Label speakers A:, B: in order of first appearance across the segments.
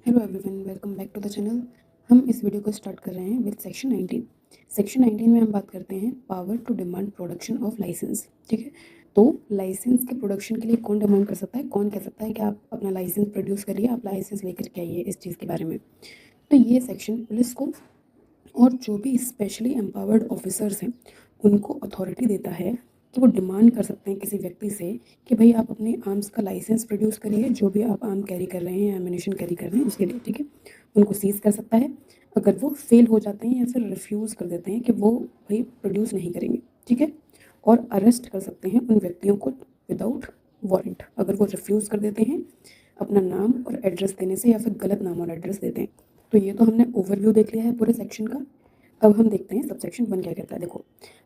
A: Hello everyone, welcome back to the channel. हम इस video को स्टार्ट कर रहे हैं विद सेक्शन 19। सेक्शन 19 में हम बात करते हैं power to demand production of licence. ठीक है, तो लाइसेंस के प्रोडक्शन के लिए कौन डिमांड कर सकता है, कौन कह सकता है कि आप अपना लाइसेंस प्रोड्यूस करिए, आप लाइसेंस लेकर के आइए इस चीज़ के बारे में। तो ये सेक्शन पुलिस को और जो भी स्पेशली एम्पावर्ड ऑफिसर्स हैं उनको अथॉरिटी देता है कि वो डिमांड कर सकते हैं किसी व्यक्ति से कि भाई आप अपने आर्म्स का लाइसेंस प्रोड्यूस करिए, जो भी आप आर्म कैरी कर रहे हैं या एम्यूनिशन कैरी कर रहे हैं उसके लिए। ठीक है, उनको सीज कर सकता है अगर वो फेल हो जाते हैं या फिर रिफ्यूज़ कर देते हैं कि वो भाई प्रोड्यूस नहीं करेंगे। ठीक है, और अरेस्ट कर सकते हैं उन व्यक्तियों को विदाउट वारंट अगर वो रिफ्यूज़ कर देते हैं अपना नाम और एड्रेस देने से या फिर गलत नाम और एड्रेस देते हैं। तो ये तो हमने ओवरव्यू देख लिया है पूरे सेक्शन का। अब हम देखते हैं सबसेक्शन 1 क्या कहता है। देखो,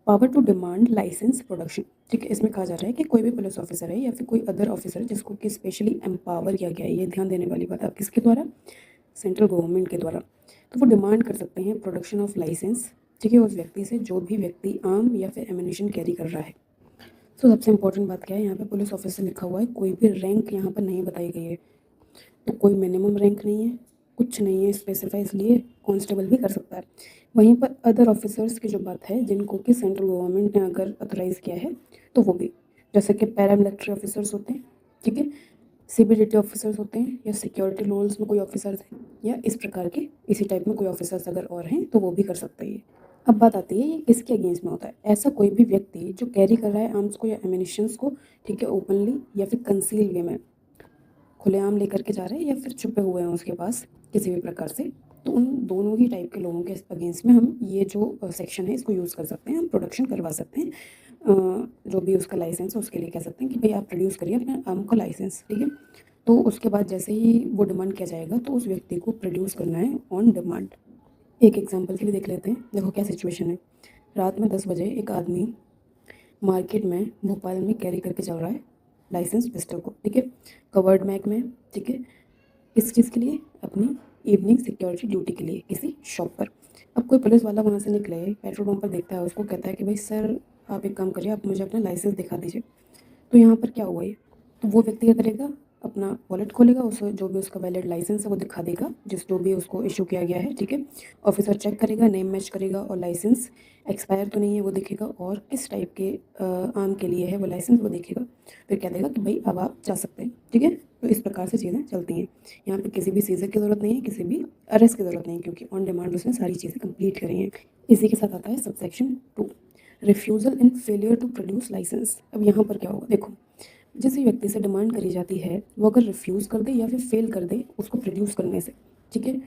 A: power to demand licence production. ठीक है, इसमें कहा जा रहा है कि कोई भी पुलिस ऑफिसर है या फिर कोई अदर ऑफिसर जिसको कि स्पेशली एम्पावर किया गया है, ये ध्यान देने वाली बात है, किसके द्वारा, सेंट्रल गवर्नमेंट के द्वारा, तो वो डिमांड कर सकते हैं प्रोडक्शन ऑफ लाइसेंस। ठीक है, उस व्यक्ति से जो भी व्यक्ति आर्म या फिर एम्यूनिशन कैरी कर रहा है। तो सबसे इंपॉर्टेंट बात क्या है, यहाँ पे पुलिस ऑफिसर लिखा हुआ है, कोई भी रैंक यहाँ पर नहीं बताई गई है। तो कोई मिनिमम रैंक नहीं है, कुछ नहीं है स्पेसिफाई, इसलिए कांस्टेबल भी कर सकता है। वहीं पर अदर ऑफिसर्स की जो बात है जिनको कि सेंट्रल गवर्नमेंट ने अगर अथोराइज़ किया है तो वो भी, जैसे कि पैरामिलिट्री ऑफिसर्स होते हैं, ठीक है, सीबीडीटी ऑफिसर्स होते हैं, या सिक्योरिटी रोल्स में कोई ऑफिसर्स हैं, या इस प्रकार के इसी टाइप में कोई ऑफिसर्स अगर और हैं तो वो भी कर सकता है ये। अब बात आती है ये किसके अगेंस्ट में होता है। ऐसा कोई भी व्यक्ति जो कैरी कर रहा है आर्म्स को या एमिनिशंस को, ठीक है, ओपनली या फिर कंसील वे में, खुलेआम लेकर के जा रहे हैं या फिर छुपे हुए हैं उसके पास किसी भी प्रकार से, तो उन दोनों ही टाइप के लोगों के अगेंस्ट में हम ये जो सेक्शन है इसको यूज़ कर सकते हैं, हम प्रोडक्शन करवा सकते हैं। जो भी उसका लाइसेंस है उसके लिए कह सकते हैं कि भाई आप प्रोड्यूस करिए अपने आर्म का लाइसेंस। ठीक है, तो उसके बाद जैसे ही वो डिमांड किया जाएगा तो उस व्यक्ति को प्रोड्यूस करना है ऑन डिमांड। एक एग्जाम्पल के लिए देख लेते हैं। देखो क्या सिचुएशन है, रात में 10 बजे एक आदमी मार्केट में भोपाल में कैरी करके चल रहा है लाइसेंस पिस्टल को। ठीक है, कवर्ड मैग में। ठीक है, किस चीज़ के लिए, अपनी इवनिंग सिक्योरिटी ड्यूटी के लिए किसी शॉप पर। अब कोई पुलिस वाला वहाँ से निकले, पेट्रोल पंप पर देखता है उसको, कहता है कि भाई सर आप एक काम करिए, आप मुझे अपना लाइसेंस दिखा दीजिए। तो यहाँ पर क्या हुआ ये, तो वो व्यक्ति क्या करेगा, अपना वॉलेट खोलेगा, उसे जो भी उसका वैलिड लाइसेंस है वो दिखा देगा, जिस जो भी उसको इशू किया गया है। ठीक है, ऑफिसर चेक करेगा, नेम मैच करेगा और लाइसेंस एक्सपायर तो नहीं है वो देखेगा, और किस टाइप के आर्म के लिए है वो लाइसेंस वो देखेगा। फिर कह देगा कि भाई अब आप जा सकते हैं। ठीक है, तो इस प्रकार से चीज़ें चलती हैं। यहाँ पे किसी भी सीजर की ज़रूरत नहीं है, किसी भी अरेस्ट की ज़रूरत नहीं है, क्योंकि ऑन डिमांड उसने सारी चीज़ें कंप्लीट करी हैं। इसी के साथ आता है subsection 2, refusal and failure to produce licence. अब यहाँ पर क्या होगा, देखो, जिस व्यक्ति से डिमांड करी जाती है वो अगर रिफ्यूज़ कर दे या फिर फेल कर दे उसको प्रोड्यूस करने से, ठीक है,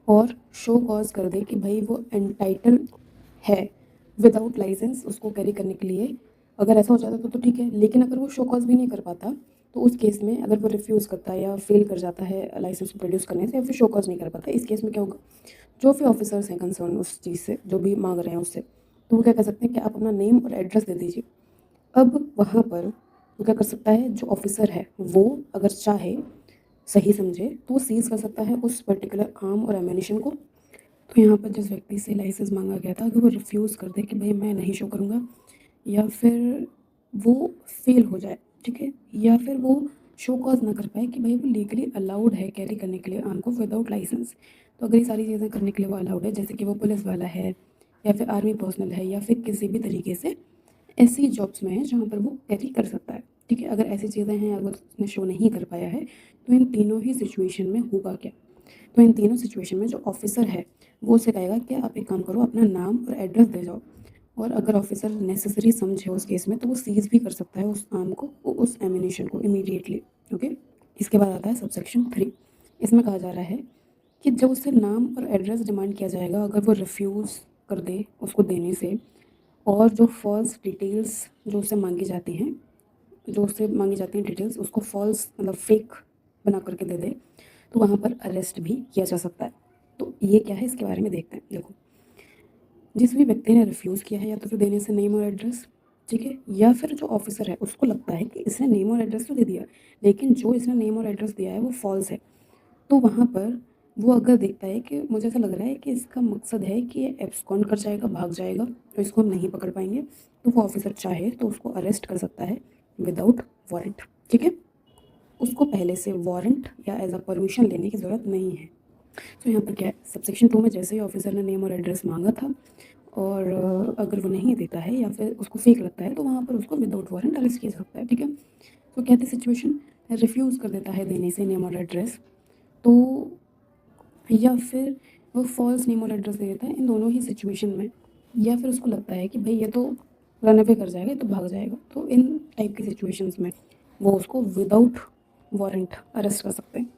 A: और शो कॉज कर दे कि भाई वो एंटाइटल है विदाउट लाइसेंस उसको कैरी करने के लिए, अगर ऐसा हो जाता तो ठीक है। लेकिन अगर वो शो कॉज भी नहीं कर पाता तो उस केस में अगर वो रिफ्यूज़ करता है या फेल कर जाता है लाइसेंस को प्रोड्यूस करने से या फिर शो कॉज नहीं कर पाता, इस केस में क्या होगा, जो भी ऑफिसर्स हैं कंसर्न उस चीज़ से, जो भी मांग रहे हैं उससे, तो वो क्या कर सकते हैं कि आप अपना नेम और एड्रेस दे दीजिए। अब वहाँ पर वो क्या कर सकता है, जो ऑफिसर है वो अगर चाहे, सही समझे, तो वो सीज़ कर सकता है उस पर्टिकुलर आर्म और एम्यूनिशन को। तो यहाँ पर जिस व्यक्ति से लाइसेंस मांगा गया था अगर वो रिफ्यूज़ कर दे कि भाई मैं नहीं शो करूँगा, या फिर वो फेल हो जाए, ठीक है, या फिर वो शो कॉज ना कर पाए कि भाई वो लीगली अलाउड है कैरी करने के लिए आर्म को विदाउट लाइसेंस, तो अगर ये सारी चीज़ें करने के लिए वो अलाउड है, जैसे कि वो पुलिस वाला है या फिर आर्मी पर्सनल है या फिर किसी भी तरीके से ऐसी जॉब्स में है जहाँ पर वो कैरी कर सकता है। ठीक है, अगर ऐसी चीज़ें हैं, अगर उसने शो नहीं कर पाया है, तो इन तीनों ही सिचुएशन में होगा क्या, तो इन तीनों सिचुएशन में जो ऑफिसर है वो उसे कहेगा कि आप एक काम करो, अपना नाम और एड्रेस दे जाओ, और अगर ऑफिसर नेसेसरी समझे उस केस में तो वो सीज भी कर सकता है उस आर्म को, उस एम्यूनिशन को इमीडिएटली। ओके, इसके बाद आता है सबसेक्शन 3। इसमें कहा जा रहा है कि जब उससे नाम और एड्रेस डिमांड किया जाएगा, अगर वो रिफ्यूज़ कर दे उसको देने से, और जो फॉल्स डिटेल्स जो उससे मांगी जाती हैं, जो उससे मांगी जाती हैं डिटेल्स उसको फॉल्स मतलब फेक बना करके दे दे, तो वहाँ पर अरेस्ट भी किया जा सकता है। तो ये क्या है इसके बारे में देखते हैं। देखो, जिस भी व्यक्ति ने रिफ्यूज़ किया है या तो फिर देने से नेम और एड्रेस, ठीक है, या फिर जो ऑफिसर है उसको लगता है कि इसने नेम और एड्रेस तो दे दिया, लेकिन जो इसने नेम और एड्रेस दिया है वो फॉल्स है, तो वहाँ पर वो अगर देखता है कि मुझे ऐसा लग रहा है कि इसका मकसद है कि ये एब्सकॉन्ड कर जाएगा, भाग जाएगा, तो इसको हम नहीं पकड़ पाएंगे, तो वो ऑफिसर चाहे तो उसको अरेस्ट कर सकता है विदाउट वारंट। ठीक है, उसको पहले से वारंट या एज अ परमिशन लेने की ज़रूरत नहीं है। तो यहाँ पर क्या है, सबसेक्शन 2 में जैसे ही ऑफिसर ने नेम और एड्रेस मांगा था और अगर वो नहीं देता है या फिर उसको फेक लगता है तो वहाँ पर उसको विदाउट वारंट अरेस्ट किया जा सकता है, ठीक है। तो कहते सिचुएशन रिफ्यूज़ कर देता है देने से नेम और एड्रेस, तो या फिर वो फॉल्स नेम और एड्रेस दे देता है, इन दोनों ही सिचुएशन में, या फिर उसको लगता है कि भाई ये तो रन अवे कर जाएगा, ये तो भाग जाएगा, तो इन टाइप की सिचुएशंस में वो उसको विदाउट वारंट अरेस्ट कर सकते हैं।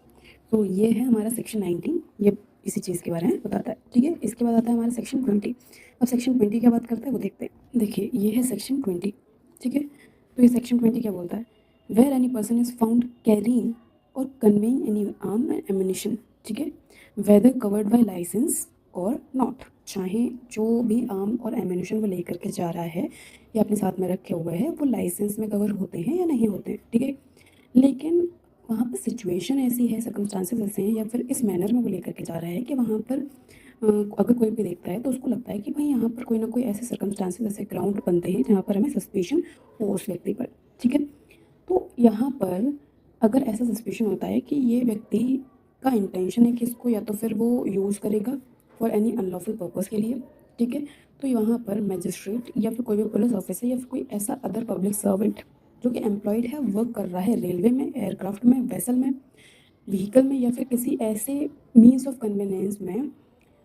A: तो ये है हमारा सेक्शन 19, ये इसी चीज़ के बारे में बताता है, ठीक है। इसके बाद आता है हमारा सेक्शन 20। अब सेक्शन 20 क्या बात करता है वो देखते हैं। देखिए ये है सेक्शन 20, ठीक है। तो ये सेक्शन 20 क्या बोलता है, where any person is found carrying और conveying any arm and ammunition, ठीक है, वेदर कवर्ड बाय लाइसेंस और नॉट, चाहे जो भी आर्म और एम्यूनिशन वो लेकर के जा रहा है या अपने साथ में रखे हुए हैं वो लाइसेंस में कवर होते हैं या नहीं होते हैं, ठीक है। लेकिन वहाँ पर सिचुएशन ऐसी है, सर्कमस्टांसेस ऐसे हैं या फिर इस मैनर में वो लेकर के जा रहा है कि वहाँ पर अगर कोई भी देखता है तो उसको लगता है कि भाई यहाँ पर कोई ना कोई ऐसे सर्कमस्टांसेस, ऐसे ग्राउंड बनते हैं जहाँ पर हमें सस्पिशन हो उस व्यक्ति पर, ठीक है। तो यहाँ पर अगर ऐसा सस्पिशन होता है कि ये व्यक्ति का इंटेंशन है कि इसको या तो फिर वो यूज़ करेगा फॉर एनी अनलॉफुल पर्पज़ के लिए, ठीक है, तो यहाँ पर मजिस्ट्रेट या फिर कोई भी पुलिस ऑफिसर या फिर कोई ऐसा अदर पब्लिक सर्वेंट जो कि एम्प्लॉयड है, वर्क कर रहा है रेलवे में, एयरक्राफ्ट में, वेसल में, व्हीकल में या फिर किसी ऐसे मीन्स ऑफ कन्वीनियंस में,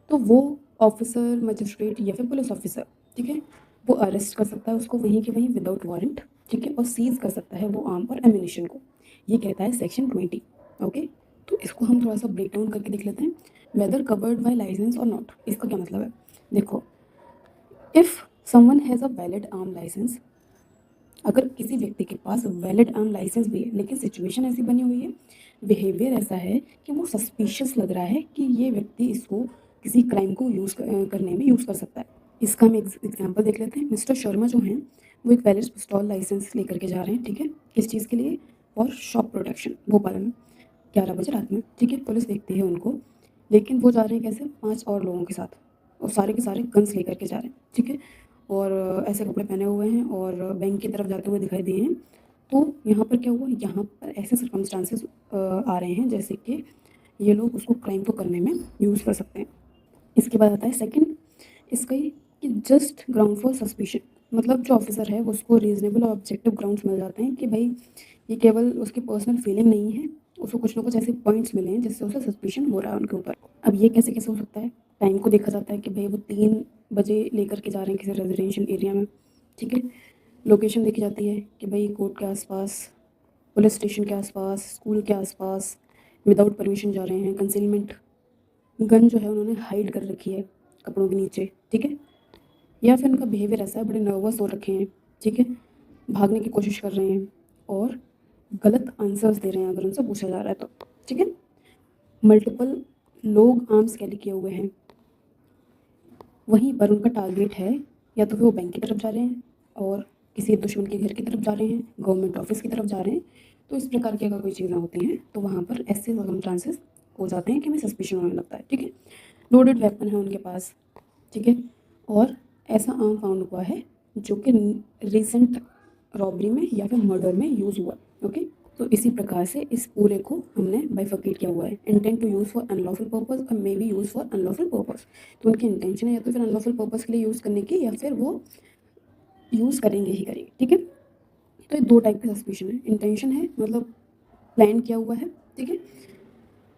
A: तो वो ऑफिसर, मजिस्ट्रेट या फिर पुलिस ऑफिसर, ठीक है, वो अरेस्ट कर सकता है उसको वहीं के वहीं विदाउट वारंट, ठीक है, और सीज कर सकता है वो आर्म और एम्यूनिशन को। ये कहता है सेक्शन 20, ओके। तो इसको हम थोड़ा सा ब्रेक डाउन करके देख लेते हैं। वेदर कवर्ड बाय लाइसेंस और नॉट, इसका क्या मतलब है, देखो, if someone has a valid arm licence, अगर किसी व्यक्ति के पास वैलिड आर्म लाइसेंस भी है लेकिन सिचुएशन ऐसी बनी हुई है, बिहेवियर ऐसा है कि वो सस्पिशियस लग रहा है कि ये व्यक्ति इसको किसी क्राइम को करने में यूज़ कर सकता है। इसका हम एग्जांपल देख लेते हैं। मिस्टर शर्मा जो हैं वो एक वैलिड पिस्तौल लाइसेंस लेकर के जा रहे हैं, ठीक है, किस चीज़ के लिए, फॉर शॉप प्रोटेक्शन, भोपाल में 11 बजे रात में, ठीक है। पुलिस देखती है उनको, लेकिन वो जा रहे हैं कैसे, 5 और लोगों के साथ, और सारे के सारे गन्स लेकर के जा रहे हैं, ठीक है, और ऐसे कपड़े पहने हुए हैं और बैंक की तरफ जाते हुए दिखाई दिए हैं। तो यहाँ पर क्या हुआ, यहाँ पर ऐसे सर्कमस्टांसेस आ रहे हैं जैसे कि ये लोग उसको क्राइम को करने में यूज़ कर सकते हैं। इसके बाद आता है सेकंड, इसका ये कि जस्ट ग्राउंड फॉर सस्पिशन, मतलब जो ऑफिसर है उसको रीजनेबल और ऑब्जेक्टिव ग्राउंड्स मिल जाते हैं कि भाई ये केवल उसकी पर्सनल फीलिंग नहीं है, उसको कुछ ना कुछ ऐसे पॉइंट्स मिले हैं जिससे उसे सस्पिशन हो रहा है उनके ऊपर। अब ये कैसे कैसे हो सकता है, टाइम को देखा जाता है कि भाई वो 3 बजे लेकर के जा रहे हैं किसी रेजिडेंशियल एरिया में, ठीक है। लोकेशन देखी जाती है कि भाई कोर्ट के आसपास, पुलिस स्टेशन के आसपास, स्कूल के आसपास, विदाउट परमिशन जा रहे हैं, कंसीलमेंट, गन जो है उन्होंने हाइड कर रखी है कपड़ों के नीचे, ठीक है, या फिर उनका बिहेवियर ऐसा है, बड़े नर्वस हो रखे हैं, ठीक है, भागने की कोशिश कर रहे हैं और गलत आंसर्स दे रहे हैं अगर उनसे पूछा जा रहा है तो, ठीक है। मल्टीपल लोग आर्म्स कैरी किए हुए हैं, वहीं पर उनका टारगेट है या तो फिर वो बैंक की तरफ जा रहे हैं और किसी दुश्मन के घर की तरफ जा रहे हैं, गवर्नमेंट ऑफिस की तरफ जा रहे हैं। तो इस प्रकार की अगर कोई चीज़ें होती हैं तो वहाँ पर ऐसे सर्कमस्टांसेस हो जाते हैं कि हमें सस्पिशन होने लगता है, ठीक है। लोडेड वेपन है उनके पास, ठीक है, और ऐसा आर्म फाउंड हुआ है जो कि रिसेंट रॉबरी में या फिर मर्डर में यूज़ हुआ, ओके। तो इसी प्रकार से इस पूरे को हमने बाइफर्केट किया हुआ है, intent to use for unlawful purpose और may be use for unlawful purpose. तो उनकी इंटेंशन है या तो फिर अनलॉफुल पर्पस के लिए यूज़ करने की या फिर वो यूज़ करेंगे ही करेंगे, ठीक है। तो ये 2 टाइप के सस्पिशन है, इंटेंशन है मतलब प्लान किया हुआ है, ठीक है,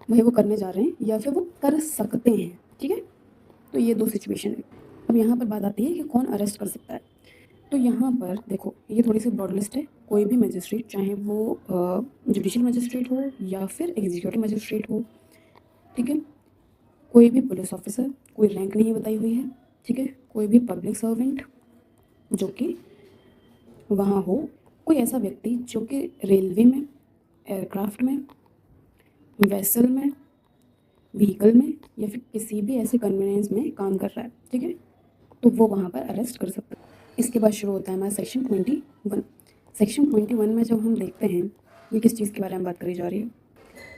A: वही वो करने जा रहे हैं या फिर वो कर सकते हैं, ठीक है। तो ये 2 सिचुएशन है। अब यहाँ पर बात आती है कि कौन अरेस्ट कर सकता है। तो यहाँ पर देखो ये थोड़ी सी ब्रॉड लिस्ट है, कोई भी मजिस्ट्रेट, चाहे वो जुडिशियल मजिस्ट्रेट हो या फिर एग्जीक्यूटिव मजिस्ट्रेट हो, ठीक है, कोई भी पुलिस ऑफिसर, कोई रैंक नहीं बताई हुई है, ठीक है, कोई भी पब्लिक सर्वेंट जो कि वहाँ हो, कोई ऐसा व्यक्ति जो कि रेलवे में, एयरक्राफ्ट में, वेसल में, व्हीकल में या फिर किसी भी ऐसे कन्वीनियंस में काम कर रहा है, ठीक है, तो वो वहाँ पर अरेस्ट कर सकता है। इसके बाद शुरू होता है हमारा सेक्शन 21। सेक्शन 21 में जब हम देखते हैं ये किस चीज़ के बारे में बात करी जा रही है,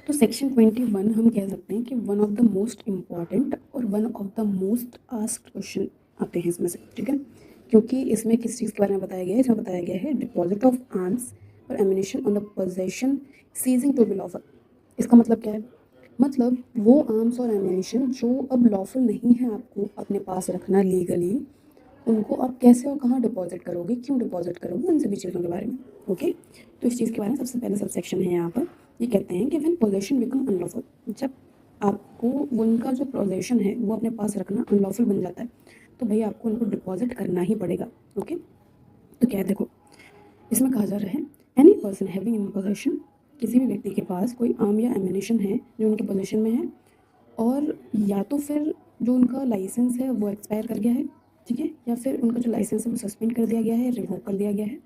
A: तो सेक्शन 21 हम कह सकते हैं कि one of the most important और one of the most asked question आते हैं इसमें से, ठीक है, क्योंकि इसमें किस चीज़ के बारे में बताया गया है, इसमें बताया गया है डिपॉजिट ऑफ आर्म्स और ammunition on the possession ceasing to be lawful. इसका मतलब क्या है, मतलब वो आर्म्स और एम्यूनिशन जो अब लॉफुल नहीं है आपको अपने पास रखना लीगली, उनको आप कैसे और कहाँ डिपॉजिट करोगे, क्यों डिपॉजिट करोगे, उन सभी चीज़ों के बारे में। ओके, तो इस चीज़ के बारे में सबसे पहले सबसेक्शन है यहाँ पर, ये कहते हैं कि व्हेन पोजेशन बिकम अनलॉफुल, जब आपको उनका जो पोजेशन है वो अपने पास रखना अनलॉफुल बन जाता है, तो भाई आपको उनको डिपॉजिट करना ही पड़ेगा। ओके, तो क्या है देखो, इसमें कहा जा रहा है any person having in possession, किसी भी व्यक्ति के पास कोई आर्म या एम्यूनिशन है जो उनके पोजेशन में है, और या तो फिर जो उनका लाइसेंस है वो एक्सपायर कर गया है, ठीक है, या फिर उनका जो लाइसेंस है वो सस्पेंड कर दिया गया है, रिवोक कर दिया गया है,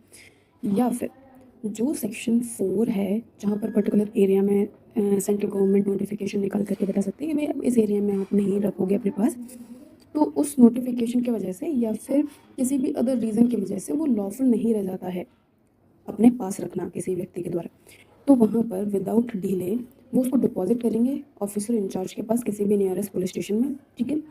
A: या फिर जो सेक्शन 4 है जहाँ पर पर्टिकुलर एरिया में सेंट्रल गवर्नमेंट नोटिफिकेशन निकाल करके बता सकती है कि भाई अब इस एरिया में आप नहीं रखोगे अपने पास, तो उस नोटिफिकेशन की वजह से या फिर किसी भी अदर रीज़न की वजह से वो लॉफुल नहीं रह जाता है अपने पास रखना किसी व्यक्ति के द्वारा, तो वहाँ पर विदाउट डिले वो उसको डिपॉजिट करेंगे ऑफिसर इंचार्ज के पास किसी भी नियरेस्ट पुलिस स्टेशन में, ठीक है,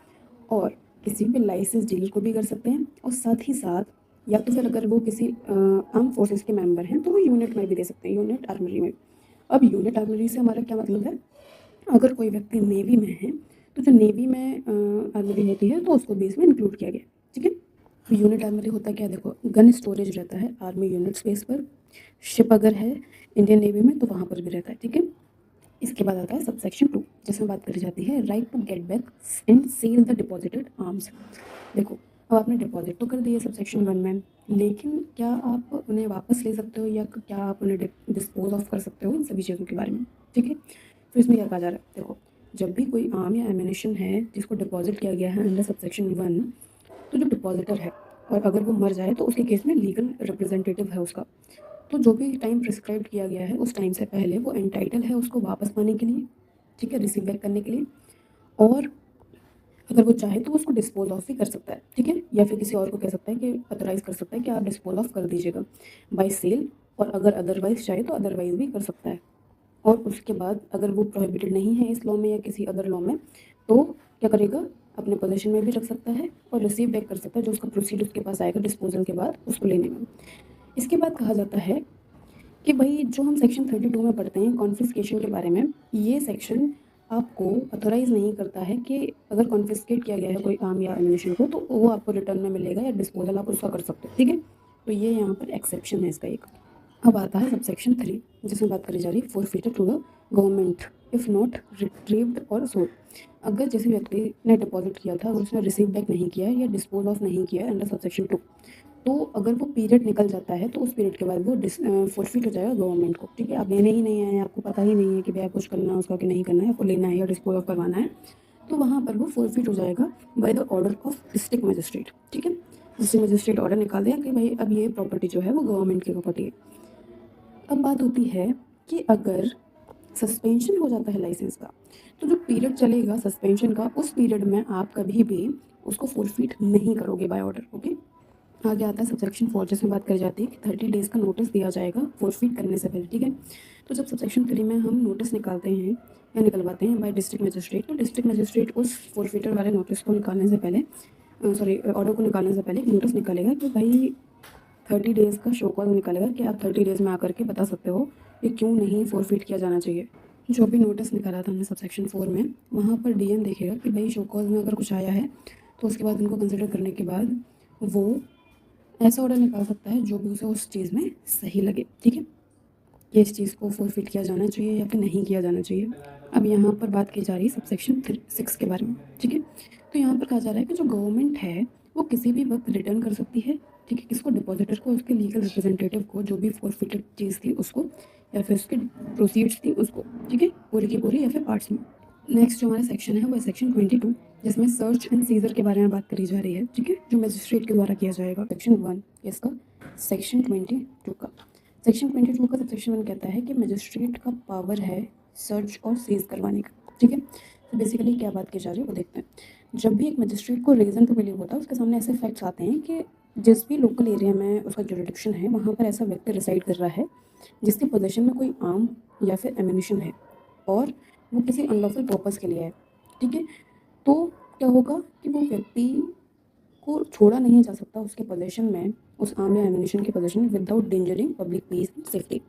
A: और किसी भी लाइसेंस डीलर को भी कर सकते हैं, और साथ ही साथ या तो फिर अगर वो किसी आर्म फोर्सेस के मेंबर हैं तो वो यूनिट में भी दे सकते हैं, यूनिट आर्मरी में। अब यूनिट आर्मरी से हमारा क्या मतलब है, अगर कोई व्यक्ति नेवी में है तो जो नेवी में आर्मरी होती है तो उसको भी इसमें इंक्लूड किया गया, ठीक है। तो यूनिट आर्मरी होता है क्या, देखो गन स्टोरेज रहता है आर्मी यूनिट स्पेस पर, शिप अगर है इंडियन नेवी में तो वहाँ पर भी रहता है, ठीक है। इसके बाद आता है सबसेक्शन 2 जिसमें बात करी जाती है right to get back and sell the deposited arms. देखो अब आपने डिपॉजिट तो कर दिए सबसेक्शन 1 में, लेकिन क्या आप उन्हें वापस ले सकते हो या क्या आप उन्हें डिस्पोज ऑफ कर सकते हो, इन सभी चीज़ों के बारे में, ठीक है। तो इसमें क्या कहा जा रहा है, देखो जब भी कोई आर्म या एम्यूनिशन है जिसको डिपॉजिट किया गया है अंडर सबसेक्शन 1, तो जो डिपॉजिटर है और अगर वो मर जाए तो उसके केस में लीगल रिप्रेजेंटेटिव है उसका, तो जो भी टाइम प्रिस्क्राइब किया गया है उस टाइम से पहले वो एंटाइटल है उसको वापस पाने के लिए, ठीक है, रिसीव बैक करने के लिए, और अगर वो चाहे तो वो उसको डिस्पोज ऑफ भी कर सकता है, ठीक है, या फिर किसी और को कह सकता है कि अथोराइज कर सकता है कि आप डिस्पोज ऑफ कर दीजिएगा बाय सेल, और अगर अदरवाइज चाहे तो अदरवाइज भी कर सकता है। और उसके बाद अगर वो प्रोहिबिटेड नहीं है इस लॉ में या किसी अदर लॉ में, तो क्या करेगा, अपने पोजीशन में भी रख सकता है और रिसीव बैक कर सकता है, जो उसका प्रोसीड उसके पास आएगा डिस्पोजल के बाद उसको लेने में। इसके बाद कहा जाता है कि भाई जो हम सेक्शन 32 में पढ़ते हैं कॉन्फिस्केशन के बारे में, ये सेक्शन आपको अथोराइज नहीं करता है कि अगर कॉन्फिस्केट किया गया है कोई आर्म या एम्यूनिशन को तो वो आपको रिटर्न में मिलेगा या डिस्पोजल आप उसका कर सकते हो, ठीक है। तो ये यहाँ पर एक्सेप्शन है इसका एक। अब आता है सबसेक्शन 3 जिसमें बात करी जा रही है forfeited to the government if not retrieved और सोल्ड। अगर किसी व्यक्ति ने डिपॉजिट किया था और उसने रिसीव बैक नहीं किया या डिस्पोज ऑफ नहीं किया अंडर सबसेक्शन 2, तो अगर वो पीरियड निकल जाता है तो उस पीरियड के बाद वो फोरफिट हो जाएगा गवर्नमेंट को, ठीक है। आप लेने ही नहीं आए, आपको पता ही नहीं है कि भैया कुछ करना है उसका कि नहीं करना है, आपको लेना है या डिस्पोज ऑफ करवाना है, तो वहाँ पर वो फोरफिट हो जाएगा by the order of district magistrate, ठीक है। डिस्ट्रिक्ट मजिस्ट्रेट ऑर्डर निकाल दिया कि भाई अब ये प्रॉपर्टी जो है वो गवर्नमेंट की प्रॉपर्टी है। अब बात होती है कि अगर सस्पेंशन हो जाता है लाइसेंस का, तो जो पीरियड चलेगा सस्पेंशन का उस पीरियड में आप कभी भी उसको फोरफिट नहीं करोगे बाय ऑर्डर, ओके। आगे आता है सबसेक्शन 4 जिसमें बात करी जाती है कि 30 डेज़ का नोटिस दिया जाएगा फोरफिट करने से पहले, ठीक है। तो जब सबसेक्शन 3 में हम नोटिस निकालते हैं या निकलवाते हैं बाय डिस्ट्रिक्ट मजिस्ट्रेट, तो डिस्ट्रिक्ट मजिस्ट्रेट उस फोरफिटर वाले नोटिस को निकालने से पहले ऑर्डर को निकालने से पहले एक नोटिस निकालेगा कि भाई 30 डेज़ का शो कॉज निकालेगा कि आप 30 डेज़ में आकर के बता सकते हो कि क्यों नहीं फोरफिट किया जाना चाहिए। जो भी नोटिस निकाला था हमने सबसेक्शन 4 में, वहाँ पर डीएम देखेगा कि भाई शो कॉज में अगर कुछ आया है तो उसके बाद उनको कंसिडर करने के बाद वो ऐसा ऑर्डर निकाल सकता है जो भी उसे उस चीज़ में सही लगे, ठीक है, कि इस चीज़ को फोरफिट किया जाना चाहिए या फिर नहीं किया जाना चाहिए। अब यहाँ पर बात की जा रही है सबसेक्शन 6 के बारे में, ठीक है। तो यहाँ पर कहा जा रहा है कि जो गवर्नमेंट है वो किसी भी वक्त रिटर्न कर सकती है, ठीक है, किसको, डिपॉजिटर को, उसके लीगल रिप्रेजेंटेटिव को, जो भी फोरफिटेड चीज़ थी उसको, या फिर उसके प्रोसीड्स थी उसको, ठीक है, पूरी की पूरी या फिर पार्ट्स में। नेक्स्ट जो हमारा सेक्शन है वो है सेक्शन 22 जिसमें सर्च एंड सीजर के बारे में बात करी जा रही है, ठीक है, जो मजिस्ट्रेट के द्वारा किया जाएगा। सेक्शन 1 इसका, सेक्शन 22 का, सेक्शन 22 का सबसेक्शन 1 कहता है कि मजिस्ट्रेट का पावर है सर्च और सीज करवाने का, ठीक है। तो बेसिकली क्या बात की जा रही है वो देखते हैं। जब भी एक मजिस्ट्रेट को रीज़न टू बिलीव होता है उसके सामने ऐसे फैक्ट्स आते हैं कि जिस भी लोकल एरिया में उसका जुरिडिक्शन है वहाँ पर ऐसा व्यक्ति रिसाइड कर रहा है जिसके पोजेशन में कोई आर्म या फिर एम्यूनिशन है और वो किसी अनलॉफुल पर्पज़ के लिए है, ठीक है। तो क्या होगा कि वो व्यक्ति को छोड़ा नहीं जा सकता उसके पोजेशन में, उस आर्म या एम्यूनिशन के पोजेशन में, without dangering public peace and safety.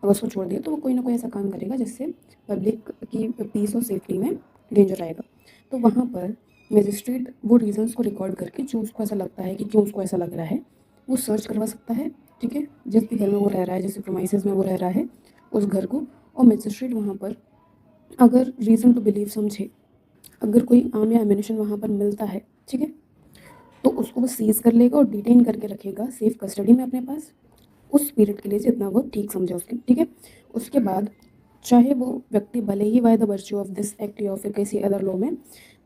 A: अगर उसको छोड़ दिया तो वो कोई ना कोई ऐसा काम करेगा जिससे पब्लिक की पीस और सेफ्टी में डेंजर आएगा। तो वहाँ पर मजिस्ट्रेट वो रीज़न्स को रिकॉर्ड करके जो उसको ऐसा लगता है कि क्यों उसको ऐसा लग रहा है वो सर्च करवा सकता है, ठीक है, जिस भी घर में वो रह रहा है, जिस प्रोमाइसेस में वो रह रहा है उस घर को। और मजिस्ट्रेट वहाँ पर अगर रीज़न टू बिलीव समझे, अगर कोई आर्म या एमिनेशन वहाँ पर मिलता है, ठीक है, तो उसको वो सीज़ कर लेगा और डिटेन करके रखेगा सेफ कस्टडी में अपने पास उस पीरियड के लिए जितना वो ठीक समझे उसके, ठीक है। उसके बाद चाहे वो व्यक्ति भले ही by the virtue of this act या फिर किसी अदर लॉ में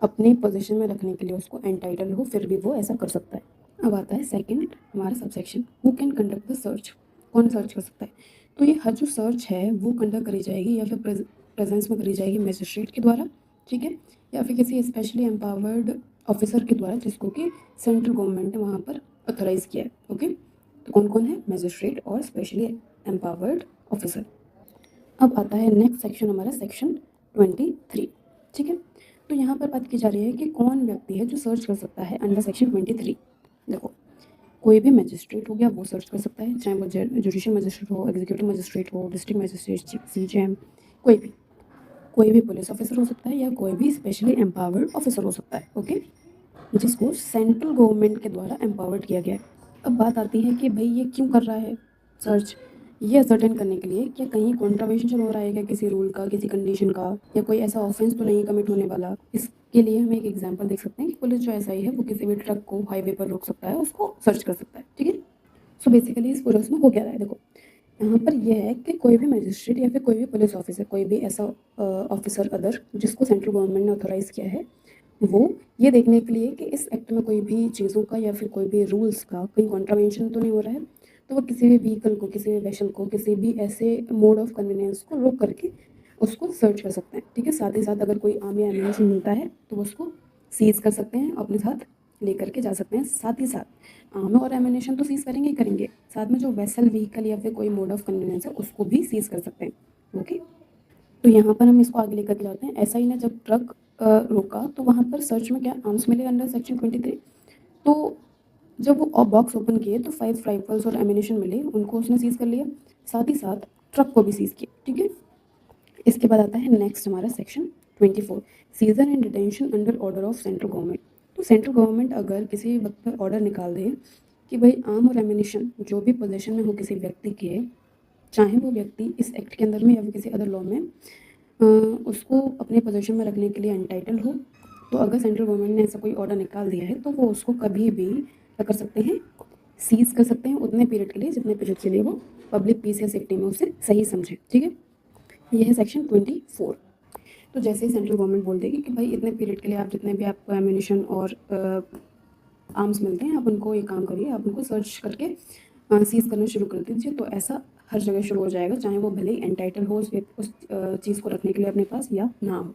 A: अपने पोजीशन में रखने के लिए उसको एंटाइटल हो, फिर भी वो ऐसा कर सकता है। अब आता है सेकंड हमारा subsection, who can conduct the search, कौन सर्च कर सकता है। तो ये हर जो सर्च है वो कंडक्ट करी जाएगी या फिर प्रेजेंस में करी जाएगी मजिस्ट्रेट के द्वारा, ठीक है, या फिर किसी स्पेशली एम्पावर्ड ऑफिसर के द्वारा जिसको कि सेंट्रल गवर्नमेंट ने वहाँ पर ऑथोराइज किया है, ओके। तो कौन कौन है, मजिस्ट्रेट और स्पेशली एम्पावर्ड ऑफिसर। अब आता है नेक्स्ट सेक्शन हमारा सेक्शन 23, ठीक है। तो यहाँ पर बात की जा रही है कि कौन व्यक्ति है जो सर्च कर सकता है अंडर सेक्शन 23। देखो, कोई भी मजिस्ट्रेट हो गया वो सर्च कर सकता है, चाहे वो जुडिशियल मजिस्ट्रेट हो, एग्जीक्यूटिव मजिस्ट्रेट हो, डिस्ट्रिक्ट मजिस्ट्रेट, सीजेएम, कोई भी पुलिस ऑफिसर हो सकता है या कोई भी स्पेशली एम्पावर्ड ऑफिसर हो सकता है, ओके, जिसको सेंट्रल गवर्नमेंट के द्वारा एम्पावर्ड किया गया है। अब बात आती है कि भाई ये क्यों कर रहा है सर्च, ये असर्टेन करने के लिए क्या कहीं कॉन्ट्रावेंशन हो रहा है क्या किसी रूल का, किसी कंडीशन का, या कोई ऐसा ऑफेंस तो नहीं कमिट होने वाला। इसके लिए हम एक एग्जांपल देख सकते हैं कि पुलिस जो ऐसा ही है वो किसी भी ट्रक को हाईवे पर रोक सकता है, उसको सर्च कर सकता है, ठीक है। सो बेसिकली इस प्रोसेस में हो क्या रहा है, देखो यहाँ पर यह है कि कोई भी मजिस्ट्रेट या फिर कोई भी पुलिस ऑफिसर, कोई भी ऐसा ऑफिसर अदर जिसको सेंट्रल गवर्नमेंट ने ऑथोराइज किया है, वो ये देखने के लिए कि इस एक्ट में कोई भी चीज़ों का या फिर कोई भी रूल्स का कहीं कॉन्ट्रावेंशन तो नहीं हो रहा है, तो वो किसी भी व्हीकल को, किसी भी वेसल को, किसी भी ऐसे मोड ऑफ कन्वीनियंस को रोक करके उसको सर्च कर सकते हैं, ठीक है। साथ ही साथ अगर कोई आर्म या एम्यूनिशन मिलता है तो वो उसको सीज कर सकते हैं, अपने साथ लेकर के जा सकते हैं। साथ ही साथ आर्म और एम्यूनिशन तो सीज करेंगे ही करेंगे, साथ में जो वेसल, व्हीकल या फिर कोई मोड ऑफ कन्वीनियंस है उसको भी सीज कर सकते हैं, ओके। तो यहाँ पर हम इसको आगे लेकर के जाते हैं। ऐसा ही ना, जब ट्रक रोका तो वहाँ पर सर्च में क्या आर्म्स मिले अंडर सेक्शन 23। तो जब वो बॉक्स ओपन किए तो 5 राइफल्स और एमिनेशन मिले, उनको उसने सीज कर लिया, साथ ही साथ ट्रक को भी सीज किया, ठीक है। इसके बाद आता है नेक्स्ट हमारा section 24, seizure and detention under order of central government. तो सेंट्रल गवर्नमेंट अगर किसी वक्त पर ऑर्डर निकाल दे कि भाई आर्म और एमिनेशन जो भी पोजेशन में हो किसी व्यक्ति के, चाहे वो व्यक्ति इस एक्ट के अंदर में या फिर किसी अदर लॉ में उसको अपने पोजीशन में रखने के लिए एंटाइटल हो, तो अगर सेंट्रल गवर्नमेंट ने ऐसा कोई ऑर्डर निकाल दिया है तो वो उसको कभी भी क्या कर सकते हैं, सीज कर सकते हैं उतने पीरियड के लिए जितने पीरियड के लिए वो पब्लिक पीस या सेफ्टी में उसे सही समझे, ठीक है। ये है सेक्शन 24। तो जैसे ही सेंट्रल गवर्नमेंट बोल देगी कि भाई इतने पीरियड के लिए आप जितने भी आपको एम्यूनिशन और आर्म्स मिलते हैं आप उनको ये काम करिए, आप उनको सर्च करके सीज करना शुरू कर दीजिए, तो ऐसा हर जगह शुरू हो जाएगा, चाहे वो भले ही एंटाइटल हो उस चीज़ को रखने के लिए अपने पास या ना हो।